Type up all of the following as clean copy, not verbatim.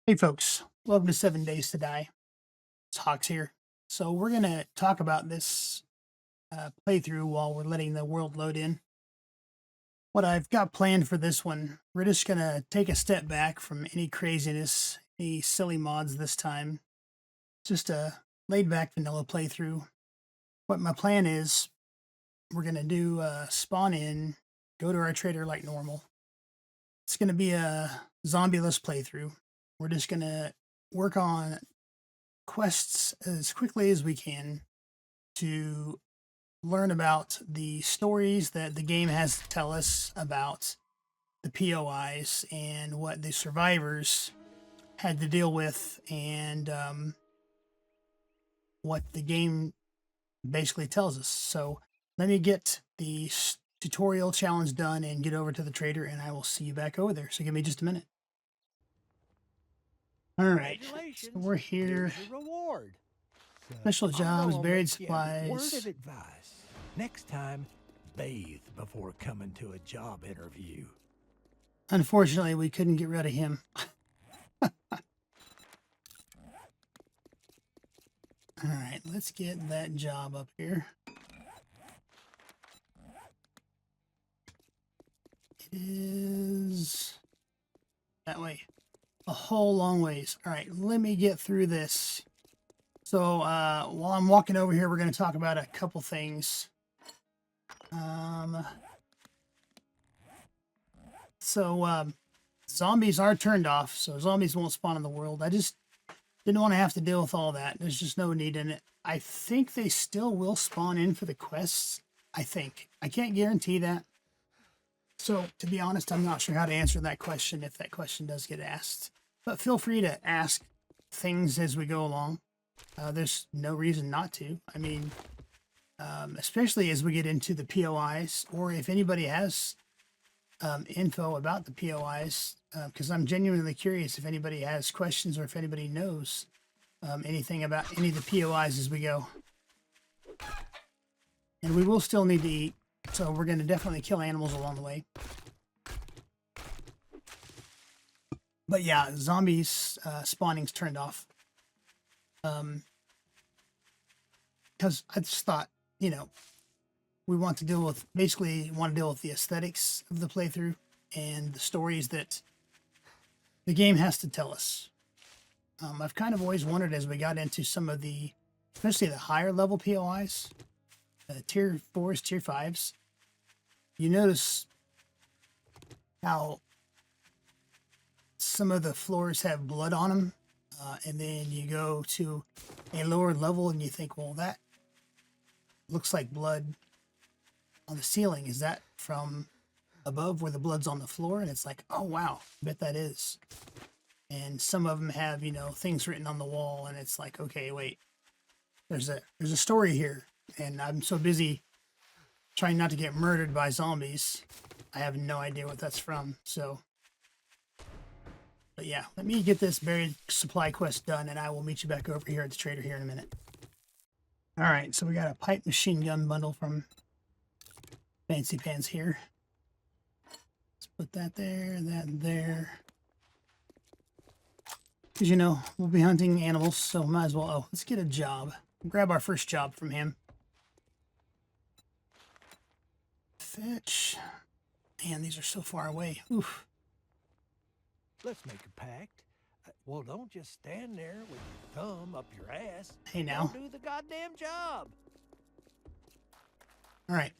Hey folks, welcome to 7 Days to Die. It's Hox here. So we're going to talk about this playthrough while we're letting the world load in. What I've got planned for this one, we're just going to take a step back from any craziness, any silly mods this time. Just a laid back vanilla playthrough. What my plan is, we're going to do spawn in, go to our trader like normal. It's going to be a zombie-less playthrough. We're just going to work on quests as quickly as we can to learn about the stories that the game has to tell us about the POIs and what the survivors had to deal with, and what the game basically tells us. So let me get the tutorial challenge done and get over to the trader, and I will see you back over there. So give me just a minute. All right, so we're here. Reward. Special jobs, buried Word of supplies. advice. Next time, bathe before coming to a job interview. Unfortunately, we couldn't get rid of him. All right, let's get that job up here. It is that way. A whole long ways. All right, let me get through this. So while I'm walking over here, we're going to talk about a couple things. Zombies are turned off, so zombies won't spawn in the world. I just didn't want to have to deal with all that. There's just no need in it. I think they still will spawn in for the quests. I think. I can't guarantee that. So, to be honest, I'm not sure how to answer that question if that question does get asked. But feel free to ask things as we go along. There's no reason not to. I mean, especially as we get into the POIs, or if anybody has info about the POIs, because I'm genuinely curious if anybody has questions or if anybody knows anything about any of the POIs as we go. And we will still need to eat, so we're going to definitely kill animals along the way. But yeah, zombies spawning's turned off. Because I just thought, we want to deal with the aesthetics of the playthrough and the stories that the game has to tell us. I've kind of always wondered as we got into some of the, especially the higher level POIs, tier 4s, tier 5s, you notice how some of the floors have blood on them, and then you go to a lower level and you think, well, that looks like blood on the ceiling. Is that from above where the blood's on the floor? And it's like, oh wow, I bet that is. And some of them have, things written on the wall, and it's like, okay, wait, there's a story here, and I'm so busy trying not to get murdered by zombies, I have no idea what that's from. So, but yeah, let me get this buried supply quest done, and I will meet you back over here at the trader here in a minute. All right, so we got a pipe machine gun bundle from Fancy Pants here. Let's put that there, that there. Because, we'll be hunting animals, so might as well. Oh, let's get a job. Grab our first job from him. Fetch. Man, these are so far away. Oof. Let's make a pact. Well, don't just stand there with your thumb up your ass. Hey, now. Do the goddamn job. All right.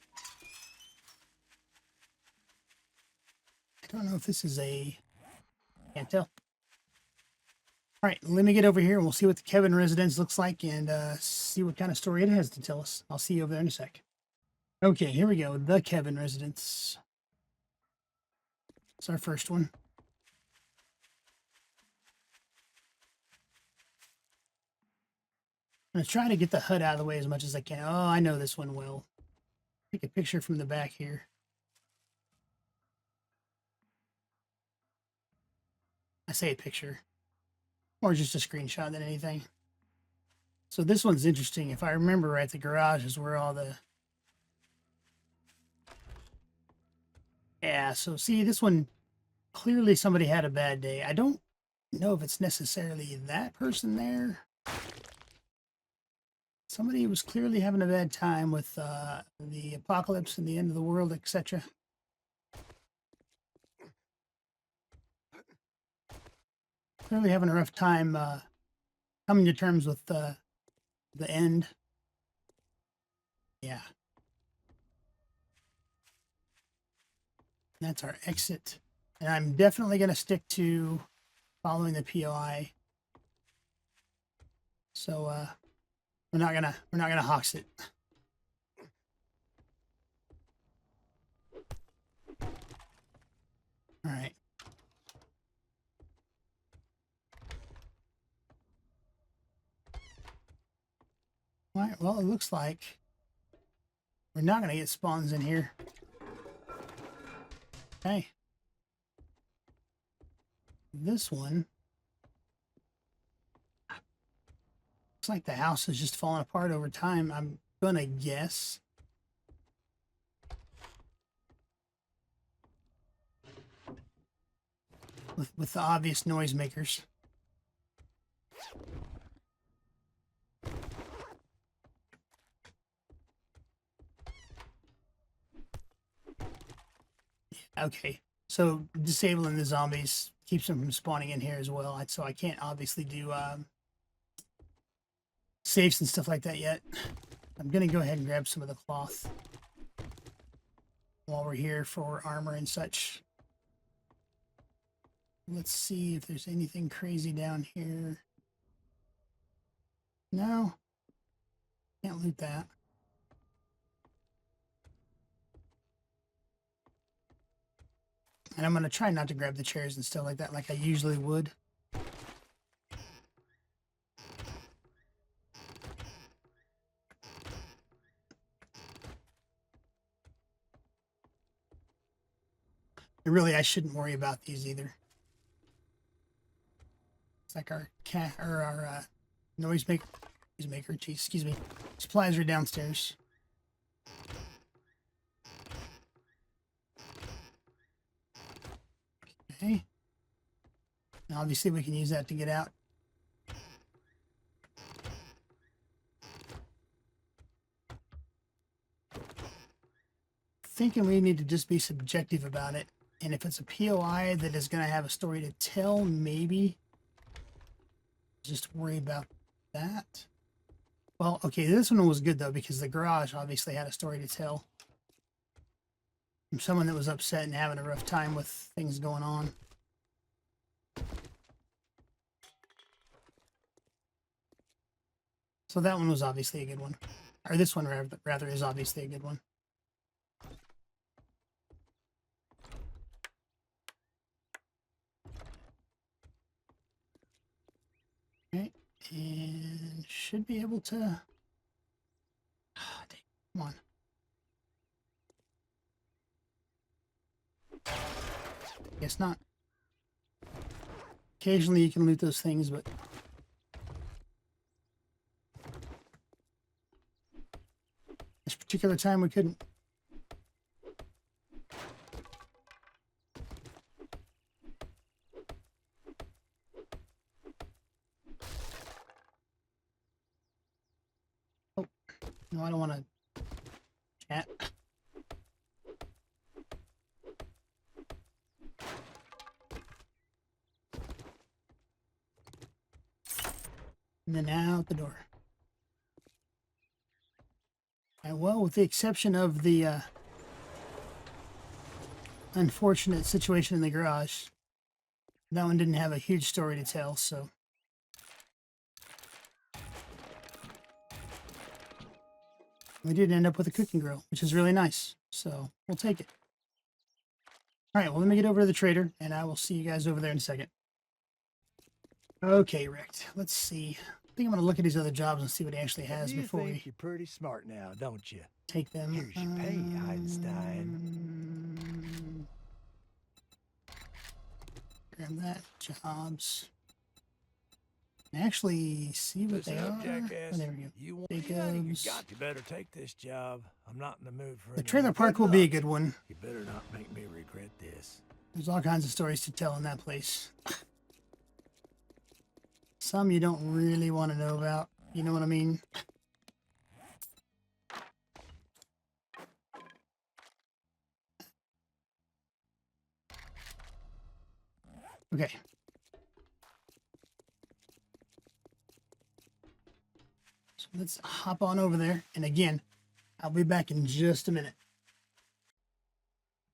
I don't know if this is can't tell. All right, let me get over here and we'll see what the Kevin residence looks like and see what kind of story it has to tell us. I'll see you over there in a sec. Okay, here we go. The Kevin residence. It's our first one. I'm going to try to get the HUD out of the way as much as I can. Oh, I know this one well. Take a picture from the back here. I say a picture. Or just a screenshot than anything. So this one's interesting. If I remember right, the garage is where all the... Yeah, so see, this one, clearly somebody had a bad day. I don't know if it's necessarily that person there. Somebody was clearly having a bad time with the apocalypse and the end of the world, etc. Clearly having a rough time coming to terms with the end. Yeah. That's our exit. And I'm definitely going to stick to following the POI. So we're not gonna Hox it. All right. All right. Well, it looks like we're not gonna get spawns in here. Okay. This one looks like the house is just falling apart over time. I'm gonna guess. With the obvious noisemakers. Okay, so disabling the zombies keeps them from spawning in here as well. So I can't obviously do safes and stuff like that yet. I'm gonna go ahead and grab some of the cloth while we're here for armor and such. Let's see if there's anything crazy down here. No, can't loot that. And I'm going to try not to grab the chairs and stuff like that like I usually would. And really, I shouldn't worry about these either. It's like our cat or our noisemaker. Geez, excuse me. Supplies are downstairs. Okay. Now, obviously, we can use that to get out. Thinking we need to just be subjective about it. And if it's a POI that is going to have a story to tell, maybe just worry about that. Well, okay, this one was good, though, because the garage obviously had a story to tell. From someone that was upset and having a rough time with things going on. So that one was obviously a good one. Or this one, rather, is obviously a good one. Okay, and should be able to... Oh, dang, come on. Guess not. Occasionally you can loot those things, but... This particular time we couldn't. Oh, no, I don't want to chat. And then out the door. And well, with the exception of the unfortunate situation in the garage, that one didn't have a huge story to tell, so. We did end up with a cooking grill, which is really nice, so we'll take it. All right, well, let me get over to the trader, and I will see you guys over there in a second. Okay, Rick, let's see. I think I'm going to look at these other jobs and see what he actually has before we... You're pretty smart now, don't you? Take them. Here's your pay, Einstein. Grab that. Jobs. Actually, see what Listen they up, are. jackass. Oh, there we go. You want Jacobs. you better take this job. I'm not in the mood for The any trailer more park good will be a luck. good one. You better not make me regret this. There's all kinds of stories to tell in that place. Some you don't really want to know about. You know what I mean? Okay. So let's hop on over there. And again, I'll be back in just a minute.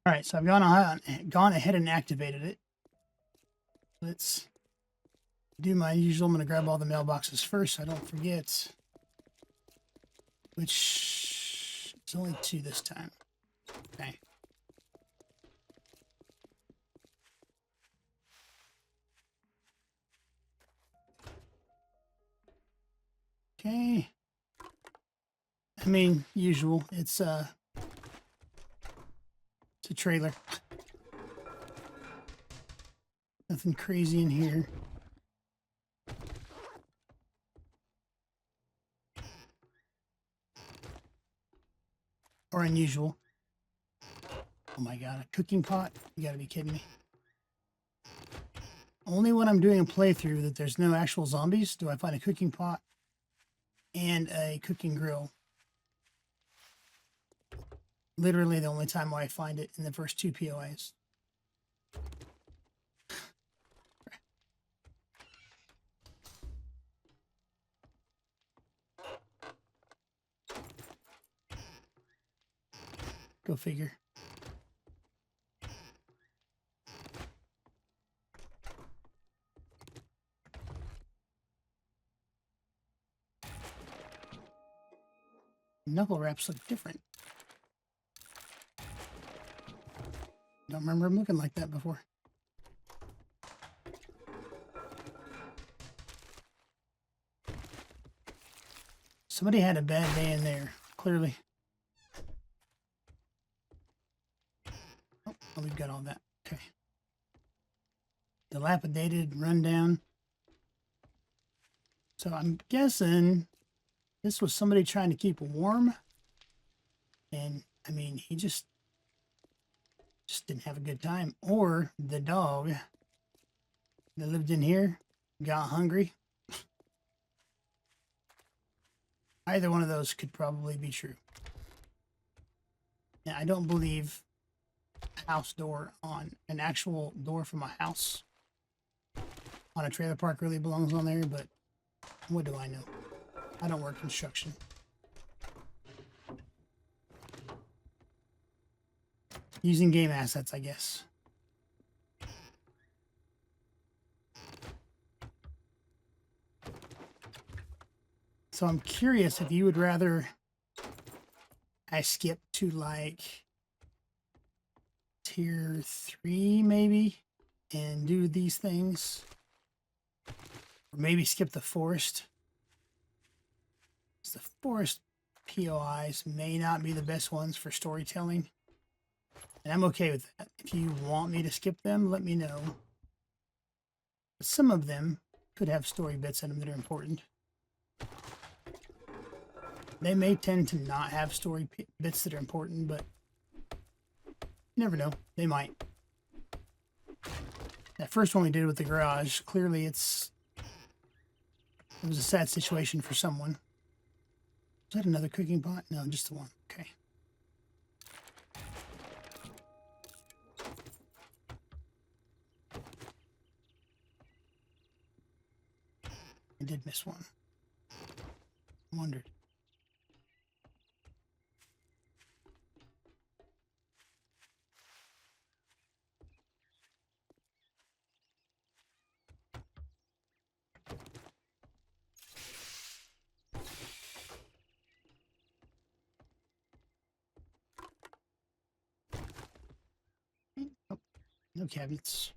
All right, so I've gone ahead and activated it. Let's do my usual. I'm going to grab all the mailboxes first so I don't forget. Which is only 2 this time. Okay. Okay. I mean, usual. It's a trailer. Nothing crazy in here. Or unusual. Oh my god, a cooking pot? You gotta be kidding me. Only when I'm doing a playthrough that there's no actual zombies do I find a cooking pot and a cooking grill. Literally the only time where I find it in the first 2 POIs. Go figure. Knuckle wraps look different. Don't remember them looking like that before. Somebody had a bad day in there, clearly. Oh, we've got all that. Okay. Dilapidated, rundown. So I'm guessing this was somebody trying to keep warm. And, I mean, he just didn't have a good time. Or the dog that lived in here got hungry. Either one of those could probably be true. And I don't believe a house door on an actual door from a house on a trailer park really belongs on there, but what do I know? I don't work construction. Using game assets, I guess. So I'm curious if you would rather I skip to like tier 3 maybe and do these things, or maybe skip the forest. The forest POIs may not be the best ones for storytelling, and I'm okay with that. If you want me to skip them, let me know. But some of them could have story bits in them that are important. They may tend to not have story bits that are important, but you never know. They might. That first one we did with the garage, clearly it was a sad situation for someone. Is that another cooking pot? No, just the one. Okay. I did miss one. I wondered. Oh, no cabinets.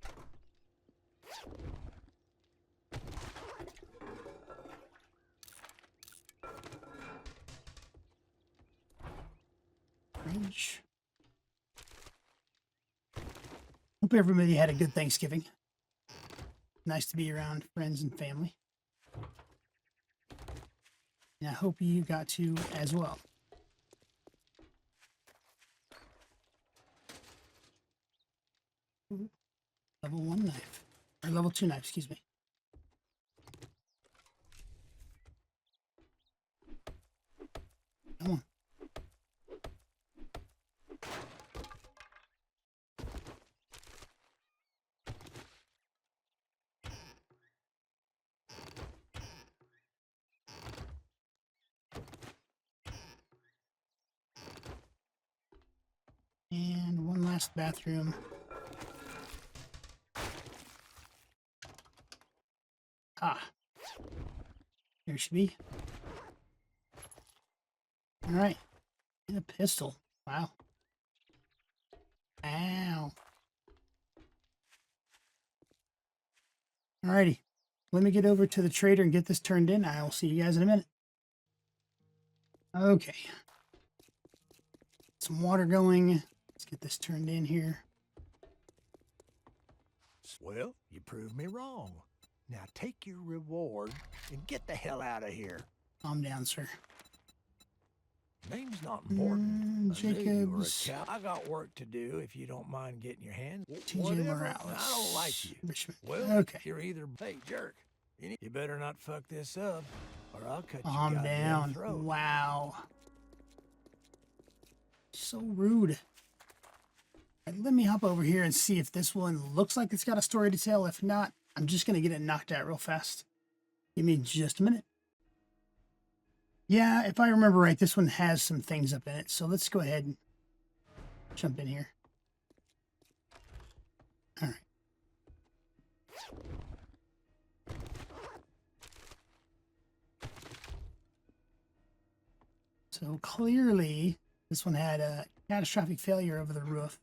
Fridge. Hope everybody had a good Thanksgiving. Nice to be around friends and family. And I hope you got to as well. Level 1 knife. Or level 2 knife, excuse me. Come on. And one last bathroom. Ah. There should be. Alright. And a pistol. Wow. Ow. Alrighty. Let me get over to the trader and get this turned in. I will see you guys in a minute. Okay. Some water going. Let's get this turned in here. Well, you proved me wrong. Now take your reward and get the hell out of here. Calm down, sir. Name's not important. I knew you were a Jacobs. cow. I got work to do if you don't mind getting your hands. TJ Whatever. Morales. I don't like you. Richmond. Well, Okay. you're either hey jerk. You better not fuck this up, or I'll cut your Calm goddamn down. throat. Wow. So rude. Right, let me hop over here and see if this one looks like it's got a story to tell. If not, I'm just going to get it knocked out real fast. Give me just a minute. Yeah, if I remember right, this one has some things up in it. So let's go ahead and jump in here. All right. So clearly, this one had a catastrophic failure over the roof.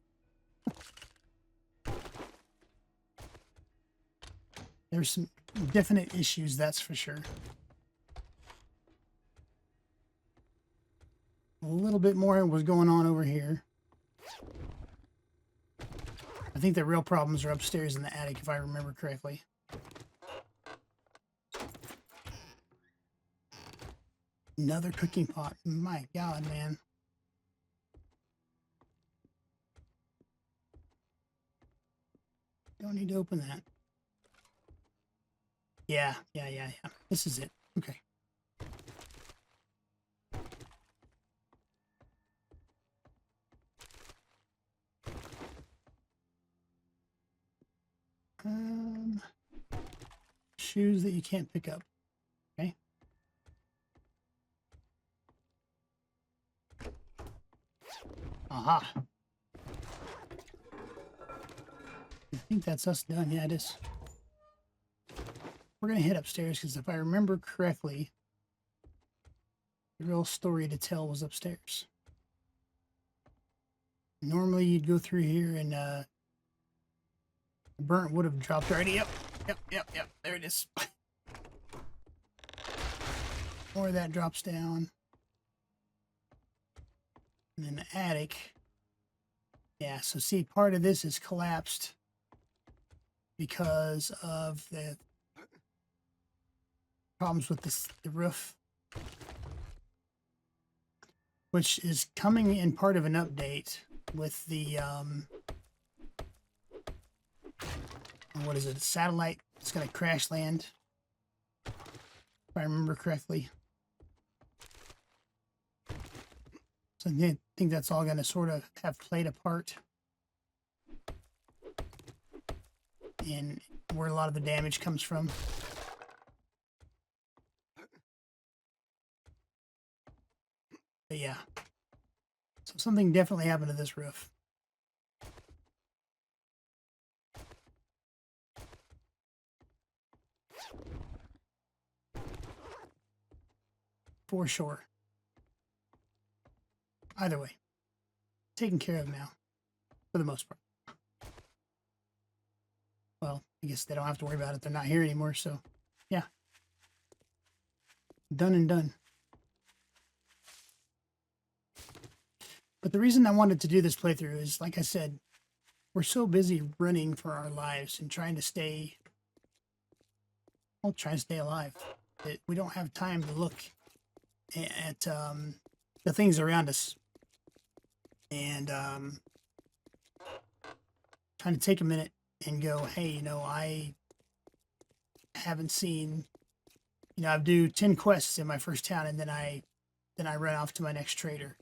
There's some definite issues, that's for sure. A little bit more was going on over here. I think the real problems are upstairs in the attic, if I remember correctly. Another cooking pot. My God, man. Don't need to open that. Yeah. This is it. Okay. Shoes that you can't pick up. Okay. Aha. I think that's us done. Yeah, it is. We're going to head upstairs because if I remember correctly, the real story to tell was upstairs. Normally you'd go through here and burnt would have dropped already. Yep. There it is. More of that drops down. And then the attic. Yeah, so see, part of this is collapsed because of the problems with the roof, which is coming in part of an update with the what is it, satellite? It's going to crash land, if I remember correctly. So I think that's all going to sort of have played a part in where a lot of the damage comes from. But yeah, so something definitely happened to this roof. For sure. Either way, taken care of now, for the most part. Well, I guess they don't have to worry about it. They're not here anymore, so yeah. Done and done. But the reason I wanted to do this playthrough is, like I said, we're so busy running for our lives and trying to stay alive that we don't have time to look at the things around us. And trying to take a minute and go, hey, you know, I haven't seen, you know, I do 10 quests in my first town, and then I then I run off to my next trader.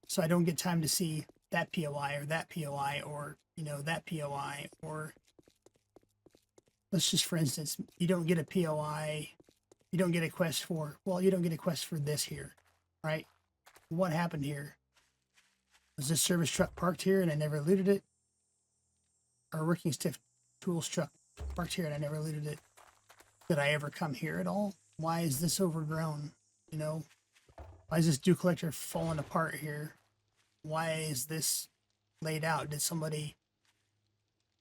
So I don't get time to see that POI or that POI or, you know, that POI. Or let's just, for instance, you don't get a POI, you don't get a quest for, well, you don't get a quest for this here, right? What happened here? Was this service truck parked here and I never looted it? Or working stiff tools truck parked here and I never looted it? Did I ever come here at all? Why is this overgrown? You know, why is this dew collector falling apart here? Why is this laid out? Did somebody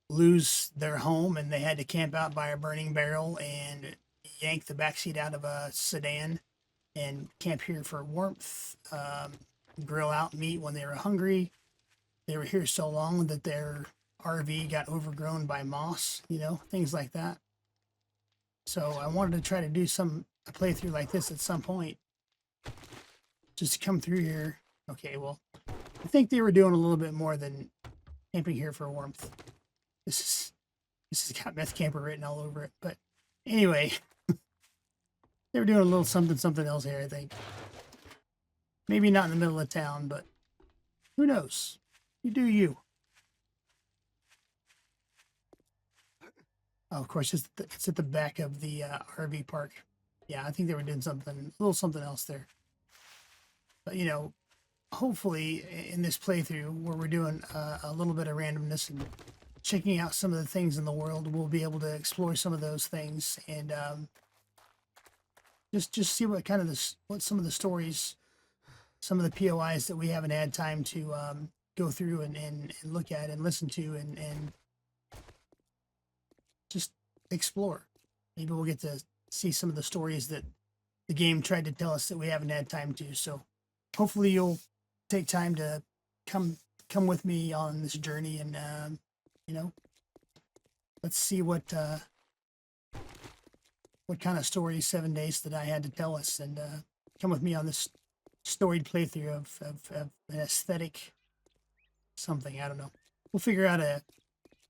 lose their home and they had to camp out by a burning barrel and yank the backseat out of a sedan and camp here for warmth, grill out meat when they were hungry? They were here so long that their RV got overgrown by moss, you know, things like that. So I wanted to try to do a playthrough like this at some point. Just to come through here. Okay, well, I think they were doing a little bit more than camping here for warmth. This has got meth camper written all over it. But anyway, they were doing a little something else here, I think. Maybe not in the middle of town, but who knows? You do you. Oh, of course, it's at the back of the RV park. Yeah, I think they were doing a little something else there. But, you know, hopefully in this playthrough where we're doing a little bit of randomness and checking out some of the things in the world, we'll be able to explore some of those things and just see what kind of what some of the stories, some of the POIs that we haven't had time to go through and look at and listen to and just explore. Maybe we'll get to see some of the stories that the game tried to tell us that we haven't had time to. So hopefully you'll take time to come with me on this journey and you know, let's see what kind of stories 7 days that I had to tell us, and come with me on this storied playthrough of an aesthetic something. I don't know. We'll figure out a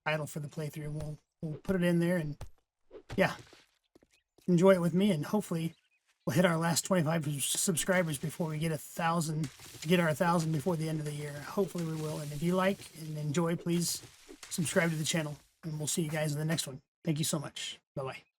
title for the playthrough. We'll put it in there, and yeah, enjoy it with me, and hopefully we'll hit our last 25 subscribers before we get 1,000. Get our 1,000 before the end of the year. Hopefully we will. And if you like and enjoy, please subscribe to the channel, and we'll see you guys in the next one. Thank you so much. Bye bye.